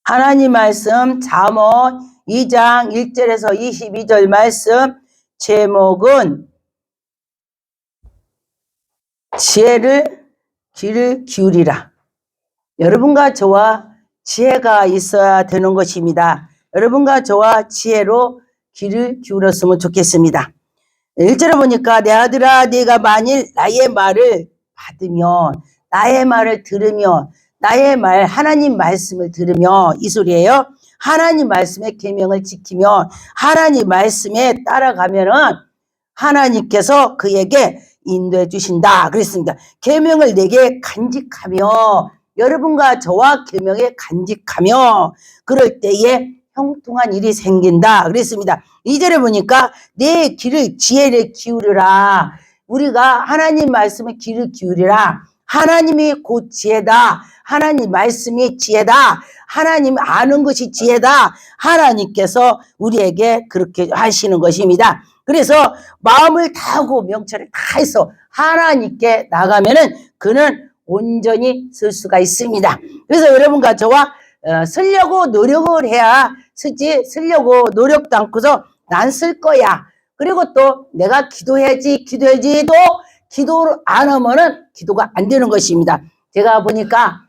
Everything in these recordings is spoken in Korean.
하나님 말씀 잠언 2장 1절에서 22절 말씀 제목은 지혜를 귀를 기울이라. 여러분과 저와 지혜가 있어야 되는 것입니다. 여러분과 저와 지혜로 귀를 기울였으면 좋겠습니다. 1절에 보니까 내 아들아 네가 만일 나의 말을 받으면, 나의 말을 들으면, 나의 말 하나님 말씀을 들으며, 이 소리예요. 하나님 말씀의 계명을 지키며 하나님 말씀에 따라가면은 하나님께서 그에게 인도해 주신다 그랬습니다. 계명을 내게 간직하며, 여러분과 저와 계명에 간직하며 그럴 때에 형통한 일이 생긴다 그랬습니다. 2절에 보니까 내 귀를 지혜를 기울이라. 우리가 하나님 말씀에 귀를 기울이라. 하나님이 곧 지혜다. 하나님 말씀이 지혜다. 하나님 아는 것이 지혜다. 하나님께서 우리에게 그렇게 하시는 것입니다. 그래서 마음을 다하고 명철을 다해서 하나님께 나가면은 그는 온전히 쓸 수가 있습니다. 그래서 여러분과 저와 쓰려고 노력을 해야 쓰지, 쓰려고 노력도 않고서 난 쓸 거야. 그리고 또 내가 기도해야지도 기도를 안 하면은 기도가 안 되는 것입니다. 제가 보니까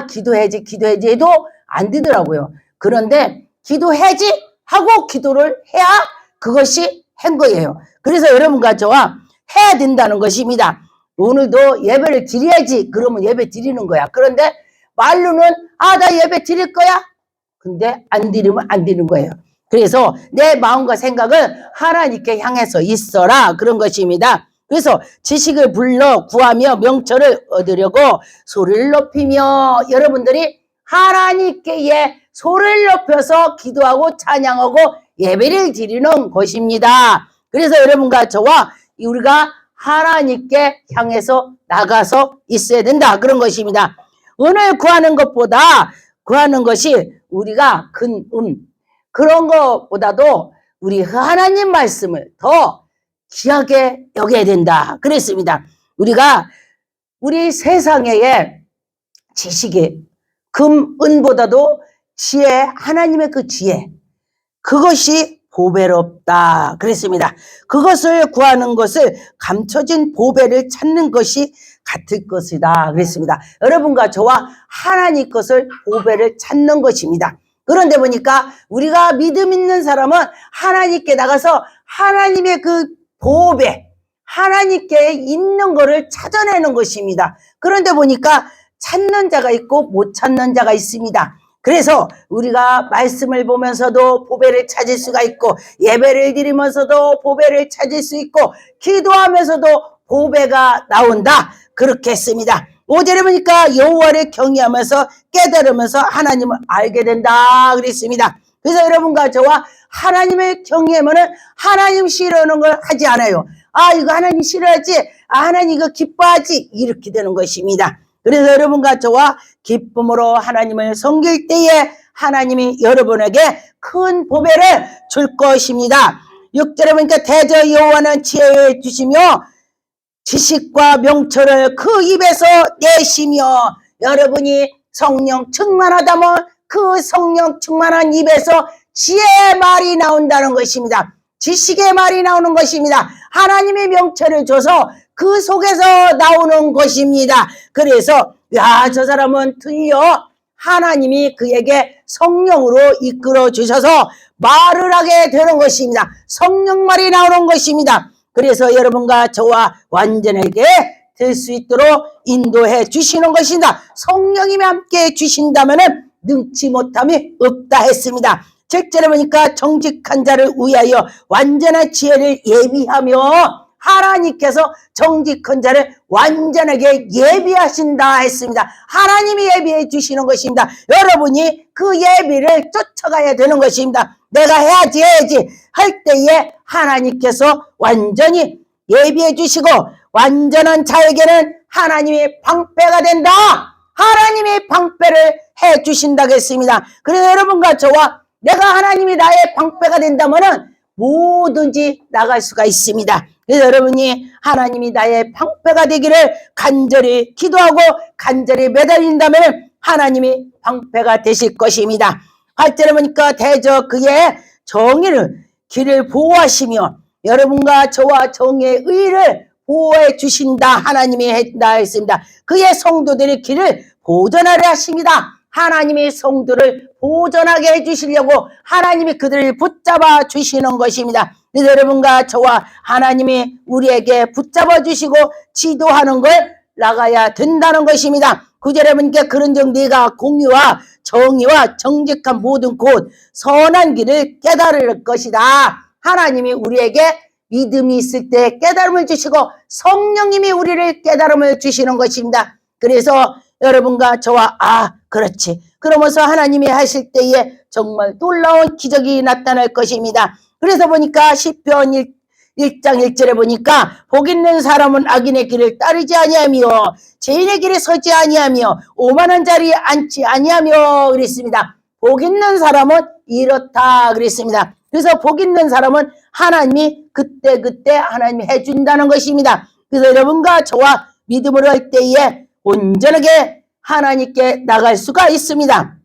기도해야지도 안 되더라고요. 그런데 기도해야지 하고 기도를 해야 그것이 한 거예요. 그래서 여러분과 저와 해야 된다는 것입니다. 오늘도 예배를 드려야지 그러면 예배 드리는 거야. 그런데 말로는 나 예배 드릴 거야. 근데 안 드리면 안 되는 거예요. 그래서 내 마음과 생각을 하나님께 향해서 있어라 그런 것입니다. 그래서 지식을 불러 구하며 명철을 얻으려고 소리를 높이며, 여러분들이 하나님께 소리를 높여서 기도하고 찬양하고 예배를 드리는 것입니다. 그래서 여러분과 저와 우리가 하나님께 향해서 나가서 있어야 된다 그런 것입니다. 은을 구하는 것보다 구하는 것이 우리가 그런 것보다도 우리 하나님 말씀을 더 귀하게 여겨야 된다 그랬습니다. 우리가 우리 세상에 지식이 은보다도 지혜, 하나님의 그 지혜, 그것이 보배롭다 그랬습니다. 그것을 구하는 것을 감춰진 보배를 찾는 것이 같을 것이다 그랬습니다. 여러분과 저와 하나님 것을 보배를 찾는 것입니다. 그런데 보니까 우리가 믿음 있는 사람은 하나님께 나가서 하나님의 그 보배, 하나님께 있는 거를 찾아내는 것입니다. 그런데 보니까 찾는 자가 있고 못 찾는 자가 있습니다. 그래서 우리가 말씀을 보면서도 보배를 찾을 수가 있고, 예배를 드리면서도 보배를 찾을 수 있고, 기도하면서도 보배가 나온다 그렇게 했습니다. 5절에 보니까 여호와를 경외하면서 깨달으면서 하나님을 알게 된다 그랬습니다. 그래서 여러분과 저와 하나님을 경외하면은 하나님 싫어하는 걸 하지 않아요. 이거 하나님 싫어하지, 하나님 이거 기뻐하지, 이렇게 되는 것입니다. 그래서 여러분과 저와 기쁨으로 하나님을 섬길 때에 하나님이 여러분에게 큰 보배를 줄 것입니다. 6절에 보니까 대저 여호와는 지혜를 주시며 지식과 명철을 그 입에서 내시며, 여러분이 성령 충만하다면 그 성령 충만한 입에서 지혜의 말이 나온다는 것입니다. 지식의 말이 나오는 것입니다. 하나님의 명철을 줘서 그 속에서 나오는 것입니다. 그래서 저 사람은 틀려. 하나님이 그에게 성령으로 이끌어 주셔서 말을 하게 되는 것입니다. 성령 말이 나오는 것입니다. 그래서 여러분과 저와 완전하게 될 수 있도록 인도해 주시는 것입니다. 성령님이 함께 해 주신다면 능치 못함이 없다 했습니다. 7절에 보니까 정직한 자를 위하여 완전한 지혜를 예비하며, 하나님께서 정직한 자를 완전하게 예비하신다 했습니다. 하나님이 예비해 주시는 것입니다. 여러분이 그 예비를 쫓아가야 되는 것입니다. 내가 해야지 할 때에 하나님께서 완전히 예비해 주시고, 완전한 자에게는 하나님의 방패가 된다. 하나님이 방패를 해 주신다고 했습니다. 그래서 여러분과 저와 내가 하나님이 나의 방패가 된다면은 뭐든지 나갈 수가 있습니다. 그래서 여러분이 하나님이 나의 방패가 되기를 간절히 기도하고 간절히 매달린다면 하나님이 방패가 되실 것입니다. 8절에 보니까 대저 그의 정의를 길을 보호하시며 여러분과 저와 정의의 의를 보호해 주신다. 하나님이 했다 했습니다. 그의 성도들의 길을 보전하려 하십니다. 하나님의 성도를 보전하게 해주시려고 하나님이 그들을 붙잡아 주시는 것입니다. 그래서 여러분과 저와 하나님이 우리에게 붙잡아 주시고 지도하는 걸 나가야 된다는 것입니다. 9절에 보니까 그런즉 네가 공의와 정의와 정직한 모든 곳 선한 길을 깨달을 것이다. 하나님이 우리에게 믿음이 있을 때 깨달음을 주시고 성령님이 우리를 깨달음을 주시는 것입니다. 그래서 여러분과 저와 그렇지. 그러면서 하나님이 하실 때에 정말 놀라운 기적이 나타날 것입니다. 그래서 보니까 시편 1장 1절에 보니까 복 있는 사람은 악인의 길을 따르지 아니하며 죄인의 길에 서지 아니하며 오만한 자리에 앉지 아니하며 그랬습니다. 복 있는 사람은 이렇다 그랬습니다. 그래서 복 있는 사람은 하나님이 그때 하나님이 해준다는 것입니다. 그래서 여러분과 저와 믿음으로 할 때에 온전하게 하나님께 나갈 수가 있습니다.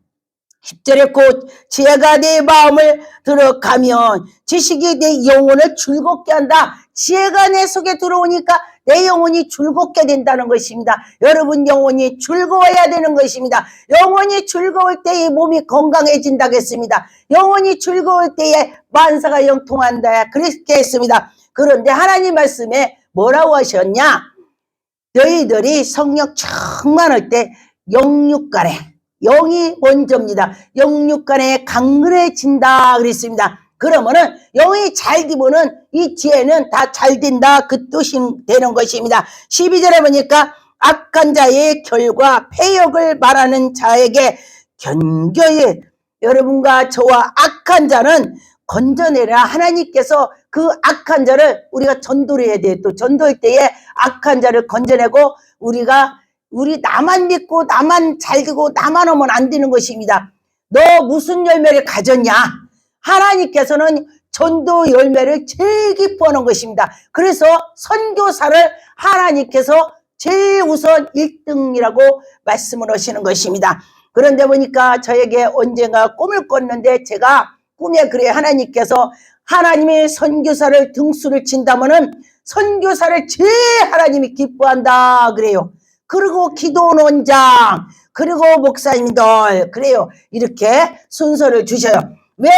10절에 곧 지혜가 내 마음을 들어가면 지식이 내 영혼을 즐겁게 한다. 지혜가 내 속에 들어오니까 내 영혼이 즐겁게 된다는 것입니다. 여러분 영혼이 즐거워야 되는 것입니다. 영혼이 즐거울 때에 몸이 건강해진다고 했습니다. 영혼이 즐거울 때에 만사가 영통한다. 그렇게 했습니다. 그런데 하나님 말씀에 뭐라고 하셨냐? 너희들이 성령 충만할 때 영육간에 영이 먼저입니다. 영육간에 강건해진다 그랬습니다. 그러면은 영이 잘 되면은 이 지혜는 다 잘 된다 그 뜻이 되는 것입니다. 12절에 보니까 악한 자의 결과 패역을 말하는 자에게 견고히 여러분과 저와 악한 자는 건져내라. 하나님께서 그 악한 자를 우리가 전도를 해야 돼요. 또 전도할 때에 악한 자를 건져내고 우리 나만 믿고 나만 잘 되고 나만 하면 안 되는 것입니다. 너 무슨 열매를 가졌냐? 하나님께서는 전도 열매를 제일 기뻐하는 것입니다. 그래서 선교사를 하나님께서 제일 우선 1등이라고 말씀을 하시는 것입니다. 그런데 보니까 저에게 언젠가 꿈을 꿨는데 제가 꿈에 그래 하나님께서 하나님의 선교사를 등수를 친다면은 선교사를 제일 하나님이 기뻐한다 그래요. 그리고 기도원 원장, 그리고 목사님들, 그래요. 이렇게 순서를 주셔요. 왜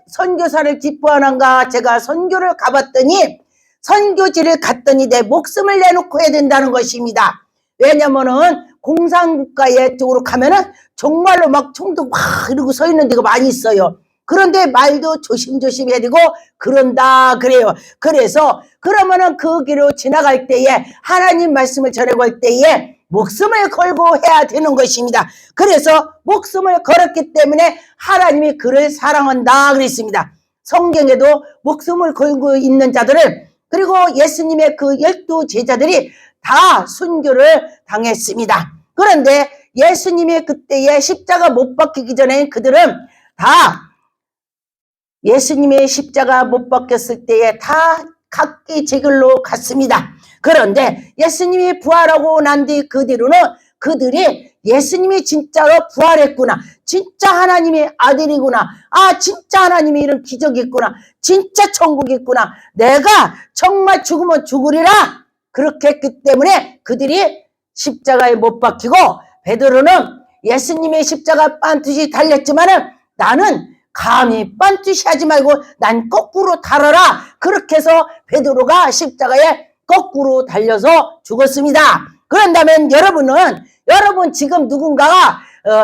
선교사를 기뻐하는가? 제가 선교를 가봤더니, 선교지를 갔더니 내 목숨을 내놓고 해야 된다는 것입니다. 왜냐면은 공산국가에 쪽으로 가면은 정말로 막 총도 막 이러고 서 있는 데가 많이 있어요. 그런데 말도 조심조심 해야 되고 그런다 그래요. 그래서 그러면은 그 길로 지나갈 때에 하나님 말씀을 전하고 할 때에 목숨을 걸고 해야 되는 것입니다. 그래서 목숨을 걸었기 때문에 하나님이 그를 사랑한다 그랬습니다. 성경에도 목숨을 걸고 있는 자들을 그리고 예수님의 그 12 제자들이 다 순교를 당했습니다. 그런데 예수님이 그때에 십자가 못 박히기 전에 그들은 다 예수님의 십자가 못 박혔을 때에 다 각기 제 길로 갔습니다. 그런데 예수님이 부활하고 난 뒤 그 뒤로는 그들이 예수님이 진짜로 부활했구나. 진짜 하나님의 아들이구나. 진짜 하나님이 이런 기적이 있구나. 진짜 천국이 있구나. 내가 정말 죽으면 죽으리라. 그렇게 했기 때문에 그들이 십자가에 못 박히고 베드로는 예수님의 십자가 반드시 달렸지만은 나는 감히 빤듯이 하지 말고 난 거꾸로 달아라. 그렇게 해서 베드로가 십자가에 거꾸로 달려서 죽었습니다. 그런다면 여러분 지금 누군가가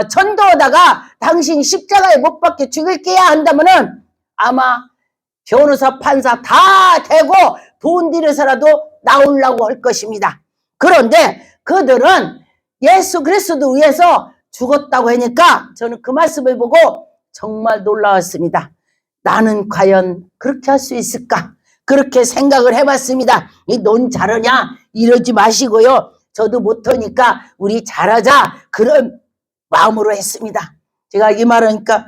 전도하다가 당신 십자가에 못 박혀 죽을게야 한다면은 아마 변호사 판사 다 대고 돈 들여서라도 나오려고 할 것입니다. 그런데 그들은 예수 그리스도 위해서 죽었다고 하니까 저는 그 말씀을 보고 정말 놀라웠습니다. 나는 과연 그렇게 할 수 있을까? 그렇게 생각을 해봤습니다. 넌 잘하냐? 이러지 마시고요. 저도 못하니까 우리 잘하자. 그런 마음으로 했습니다. 제가 이 말하니까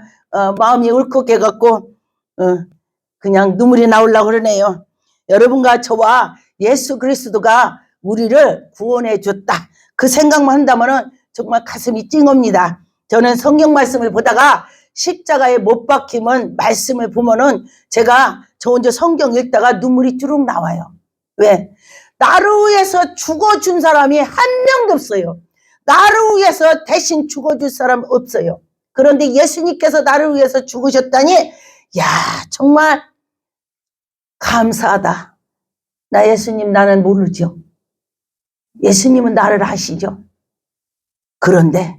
마음이 울컥해갖고 그냥 눈물이 나오려고 그러네요. 여러분과 저와 예수 그리스도가 우리를 구원해 줬다. 그 생각만 한다면 정말 가슴이 찡합니다. 저는 성경 말씀을 보다가 십자가에 못 박히면 말씀을 보면은 제가 저 혼자 성경 읽다가 눈물이 쭈룩 나와요. 왜? 나를 위해서 죽어준 사람이 한 명도 없어요. 나를 위해서 대신 죽어줄 사람 없어요. 그런데 예수님께서 나를 위해서 죽으셨다니, 야, 정말 감사하다. 나 예수님 나는 모르죠. 예수님은 나를 아시죠. 그런데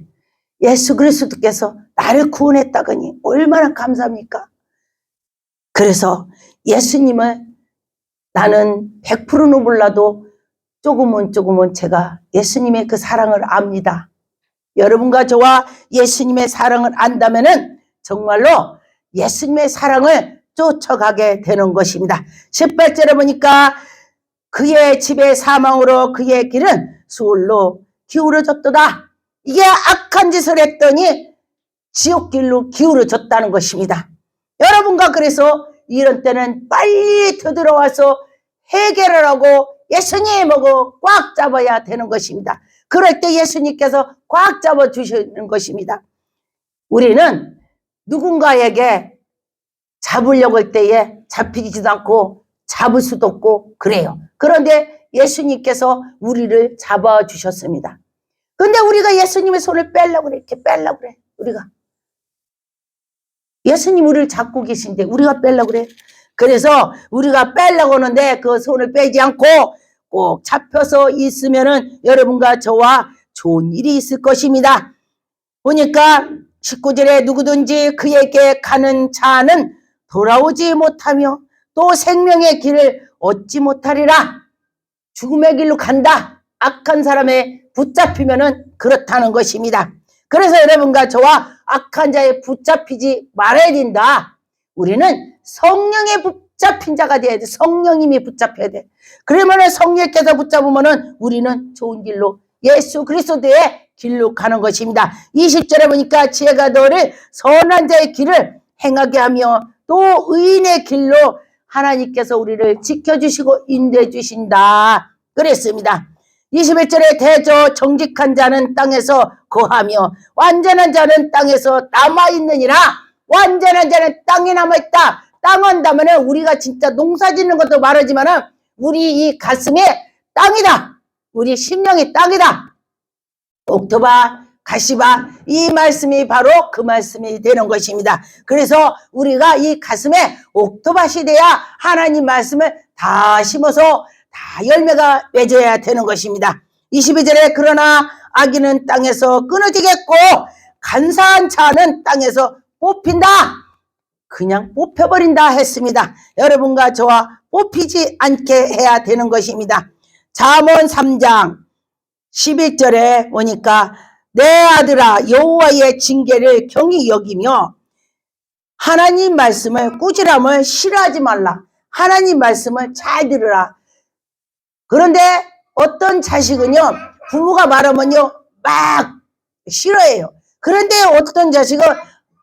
예수 그리스도께서 나를 구원했다더니 얼마나 감사합니까? 그래서 예수님을 나는 100%는 몰라도 조금은 제가 예수님의 그 사랑을 압니다. 여러분과 저와 예수님의 사랑을 안다면은 정말로 예수님의 사랑을 쫓아가게 되는 것입니다. 18절에 보니까 그의 집의 사망으로 그의 길은 수월로 기울어졌도다. 이게 악한 짓을 했더니 지옥길로 기울어졌다는 것입니다. 여러분과 그래서 이런 때는 빨리 되돌아와서 해결을 하고 예수님하고 꽉 잡아야 되는 것입니다. 그럴 때 예수님께서 꽉 잡아 주시는 것입니다. 우리는 누군가에게 잡으려고 할 때에 잡히지도 않고 잡을 수도 없고 그래요. 그런데 예수님께서 우리를 잡아 주셨습니다. 근데 우리가 예수님의 손을 빼려고 그래. 이렇게 빼려고 그래. 우리가. 예수님 우리를 잡고 계신데 우리가 빼려고 그래. 그래서 우리가 빼려고 하는데 그 손을 빼지 않고 꼭 잡혀서 있으면은 여러분과 저와 좋은 일이 있을 것입니다. 보니까 19절에 누구든지 그에게 가는 자는 돌아오지 못하며 또 생명의 길을 얻지 못하리라. 죽음의 길로 간다. 악한 사람에 붙잡히면은 그렇다는 것입니다. 그래서 여러분과 저와 악한 자에 붙잡히지 말아야 된다. 우리는 성령에 붙잡힌 자가 돼야 돼. 성령님이 붙잡혀야 돼. 그러면은 성령께서 붙잡으면은 우리는 좋은 길로 예수 그리스도의 길로 가는 것입니다. 20절에 보니까 지혜가 너를 선한 자의 길을 행하게 하며 또 의인의 길로 하나님께서 우리를 지켜주시고 인도해 주신다. 그랬습니다. 21절에 대저 정직한 자는 땅에서 거하며 완전한 자는 땅에서 남아있느니라. 완전한 자는 땅에 남아있다. 땅 한다면 우리가 진짜 농사 짓는 것도 말하지만 우리 이 가슴에 땅이다. 우리 심령이 땅이다. 옥토바, 가시바, 이 말씀이 바로 그 말씀이 되는 것입니다. 그래서 우리가 이 가슴에 옥토밭이 돼야 하나님 말씀을 다 심어서 다 열매가 맺어야 되는 것입니다. 22절에 그러나 악인은 땅에서 끊어지겠고 간사한 자는 땅에서 뽑힌다. 그냥 뽑혀버린다 했습니다. 여러분과 저와 뽑히지 않게 해야 되는 것입니다. 잠언 3장 11절에 보니까 내 아들아 여호와의 징계를 경히 여기며 하나님 말씀을 꾸지람을 싫어하지 말라. 하나님 말씀을 잘 들으라. 그런데 어떤 자식은요 부모가 말하면요 막 싫어해요. 그런데 어떤 자식은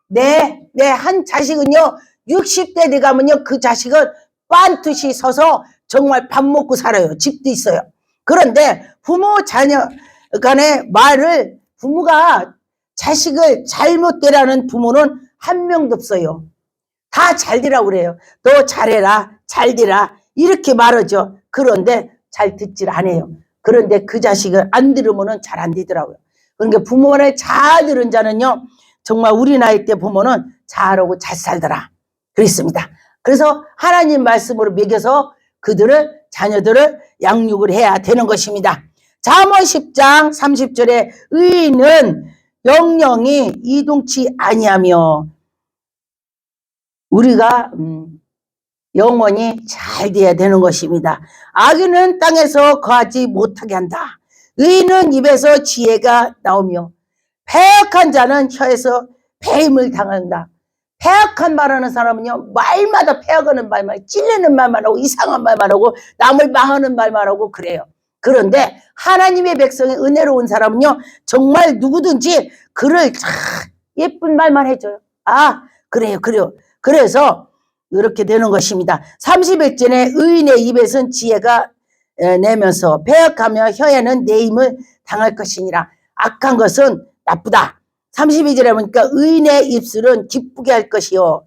내 한 자식은요 60대 돼가면요 그 자식은 반드시 서서 정말 밥 먹고 살아요. 집도 있어요. 그런데 부모 자녀 간의 말을 부모가 자식을 잘못되라는 부모는 한 명도 없어요. 다 잘되라고 그래요. 너 잘해라 잘되라 이렇게 말하죠. 그런데 잘 듣질 않아요. 그런데 그 자식을 안 들으면은 잘 안 되더라고요. 그러니까 부모 말을 잘 들은 자는요 정말 우리 나이 때 보면은 잘하고 잘 살더라 그랬습니다. 그래서 하나님 말씀으로 먹여서 그들을 자녀들을 양육을 해야 되는 것입니다. 잠언 10장 30절에 의인은 영영이 이동치 아니하며 우리가 영원히 잘 돼야 되는 것입니다. 악인은 땅에서 거하지 못하게 한다. 의인은 입에서 지혜가 나오며 패역한 자는 혀에서 배임을 당한다. 패역한 말하는 사람은요 말마다 패역하는 말만 찔리는 말만 하고 이상한 말만 하고 남을 망하는 말만 하고 그래요. 그런데 하나님의 백성이 은혜로운 사람은요 정말 누구든지 그를 참 예쁜 말만 해줘요. 아 그래요. 그래서 이렇게 되는 것입니다. 31절에 의인의 입에선 지혜가 내면서 패역하며 혀에는 내임을 당할 것이니라. 악한 것은 나쁘다. 32절에 보니까 의인의 입술은 기쁘게 할 것이요.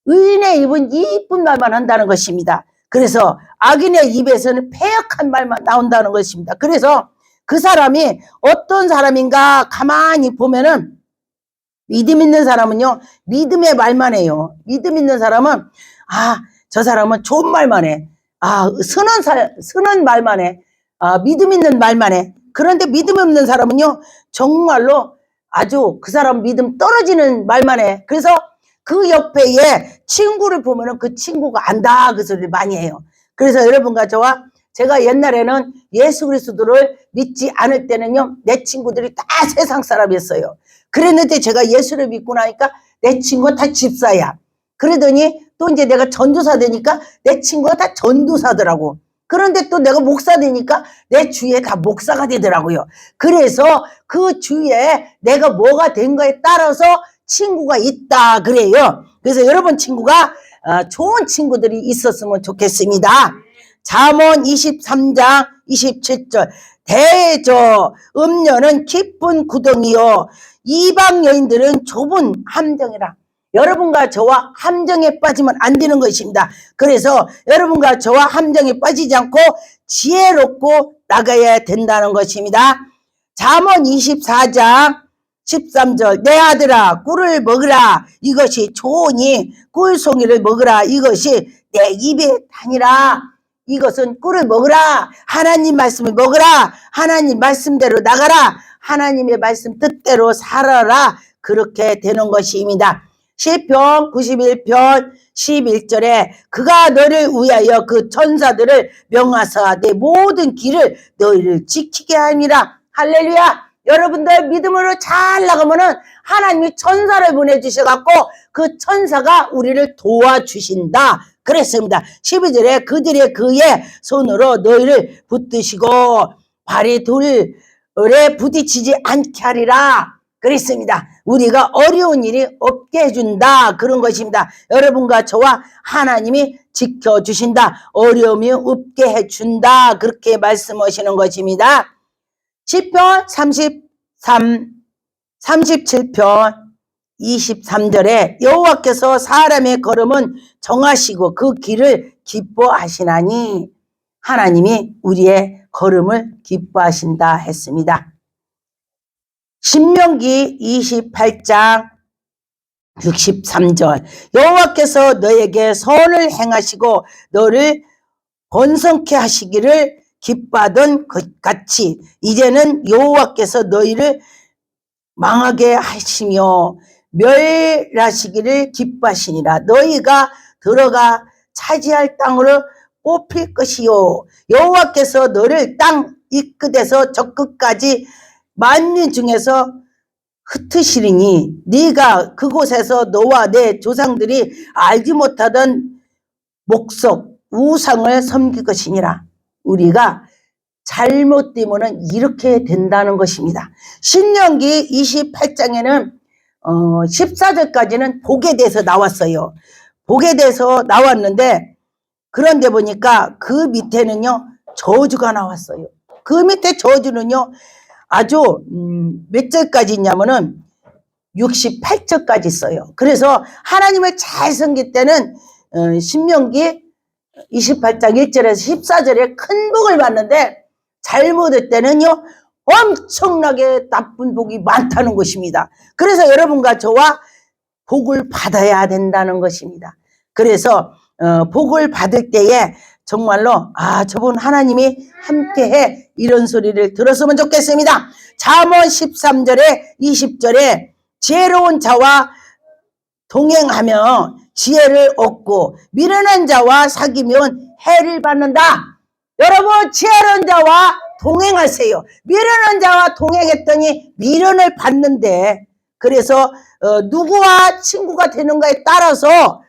의인의 입은 이쁜 말만 한다는 것입니다. 그래서 악인의 입에서는 패역한 말만 나온다는 것입니다. 그래서 그 사람이 어떤 사람인가 가만히 보면은 믿음 있는 사람은요, 믿음의 말만 해요. 믿음 있는 사람은 저 사람은 좋은 말만 해. 선한 말만 해. 믿음 있는 말만 해. 그런데 믿음 없는 사람은요, 정말로 아주 그 사람 믿음 떨어지는 말만 해. 그래서 그 옆에 친구를 보면은 그 친구가 안다 그 소리를 많이 해요. 그래서 여러분과 저와 제가 옛날에는 예수 그리스도를 믿지 않을 때는요, 내 친구들이 다 세상 사람이었어요. 그랬는데 제가 예수를 믿고 나니까 내 친구가 다 집사야. 그러더니 또 이제 내가 전도사 되니까 내 친구가 다 전도사더라고. 그런데 또 내가 목사 되니까 내 주위에 다 목사가 되더라고요. 그래서 그 주위에 내가 뭐가 된 거에 따라서 친구가 있다 그래요. 그래서 여러분 친구가 좋은 친구들이 있었으면 좋겠습니다. 잠언 23장 27절 대저 음녀는 깊은 구덩이요 이방 여인들은 좁은 함정이라. 여러분과 저와 함정에 빠지면 안 되는 것입니다. 그래서 여러분과 저와 함정에 빠지지 않고 지혜롭고 나가야 된다는 것입니다. 잠언 24장 13절 내 아들아 꿀을 먹으라 이것이 좋으니 꿀송이를 먹으라 이것이 내 입에 다니라. 이것은 꿀을 먹으라. 하나님 말씀을 먹으라. 하나님 말씀대로 나가라. 하나님의 말씀 뜻대로 살아라. 그렇게 되는 것입니다. 시편 91편 11절에 그가 너를 위하여 그 천사들을 명하사 내 모든 길을 너희를 지키게 하니라. 할렐루야. 여러분들 믿음으로 잘 나가면은 하나님이 천사를 보내주셔갖고 그 천사가 우리를 도와주신다. 그랬습니다. 12절에 그들의 그의 손으로 너희를 붙드시고 발이 돌에 부딪히지 않게 하리라. 그랬습니다. 우리가 어려운 일이 없게 해준다. 그런 것입니다. 여러분과 저와 하나님이 지켜주신다. 어려움이 없게 해준다. 그렇게 말씀하시는 것입니다. 시편 37편 23절에 여호와께서 사람의 걸음은 정하시고 그 길을 기뻐하시나니 하나님이 우리의 걸음을 기뻐하신다 했습니다. 신명기 28장 63절 여호와께서 너에게 선을 행하시고 너를 번성케 하시기를 기뻐하던 것 같이 이제는 여호와께서 너희를 망하게 하시며 멸하시기를 기뻐하시니라. 너희가 들어가 차지할 땅으로 뽑힐 것이요 여호와께서 너를 땅 이 끝에서 저 끝까지 만민 중에서 흩으시리니 네가 그곳에서 너와 내 조상들이 알지 못하던 목석 우상을 섬길 것이니라. 우리가 잘못 되면은 이렇게 된다는 것입니다. 신명기 28장에는 14절까지는 복에 대해서 나왔어요. 복에 대해서 나왔는데 그런데 보니까 그 밑에는요 저주가 나왔어요. 그 밑에 저주는요 아주 몇 절까지 있냐면은 68절까지 있어요. 그래서 하나님을 잘 섬길 때는 신명기 28장 1절에서 14절에 큰 복을 받는데 잘못할 때는요 엄청나게 나쁜 복이 많다는 것입니다. 그래서 여러분과 저와 복을 받아야 된다는 것입니다. 그래서 복을 받을 때에 정말로 저분 하나님이 함께해 이런 소리를 들었으면 좋겠습니다. 잠언 13절에 20절에 지혜로운 자와 동행하며 지혜를 얻고 미련한 자와 사귀면 해를 받는다. 여러분 지혜로운 자와 동행하세요. 미련한 자와 동행했더니 미련을 받는데 그래서 누구와 친구가 되는가에 따라서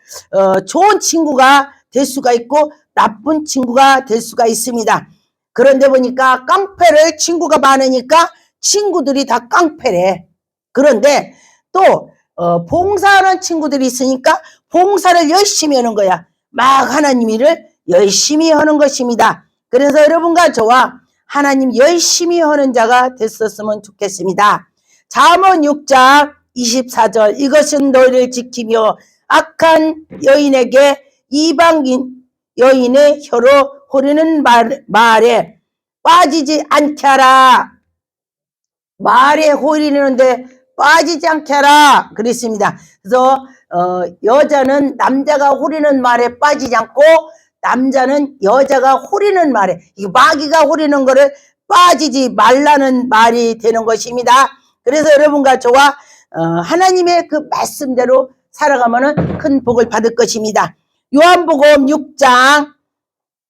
좋은 친구가 될 수가 있고 나쁜 친구가 될 수가 있습니다. 그런데 보니까 깡패를 친구가 많으니까 친구들이 다 깡패래. 그런데 또 봉사하는 친구들이 있으니까 봉사를 열심히 하는 거야. 막 하나님 일을 열심히 하는 것입니다. 그래서 여러분과 저와 하나님 열심히 하는 자가 됐었으면 좋겠습니다. 잠언 6장 24절 이것은 너희를 지키며 악한 여인에게 이방인 여인의 혀로 호르는 말에 빠지지 않게 하라. 말에 호리는데 빠지지 않게 하라 그랬습니다. 그래서 여자는 남자가 호리는 말에 빠지지 않고 남자는 여자가 호리는 말에 마귀가 호리는 거를 빠지지 말라는 말이 되는 것입니다. 그래서 여러분과 저와 하나님의 그 말씀대로 살아가면 큰 복을 받을 것입니다. 요한복음 6장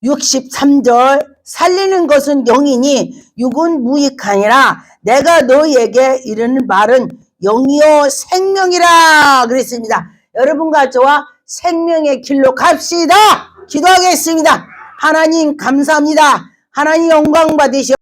63절 살리는 것은 영이니 육은 무익하니라. 내가 너희에게 이르는 말은 영이요 생명이라 그랬습니다. 여러분과 저와 생명의 길로 갑시다. 기도하겠습니다. 하나님 감사합니다. 하나님 영광 받으시오.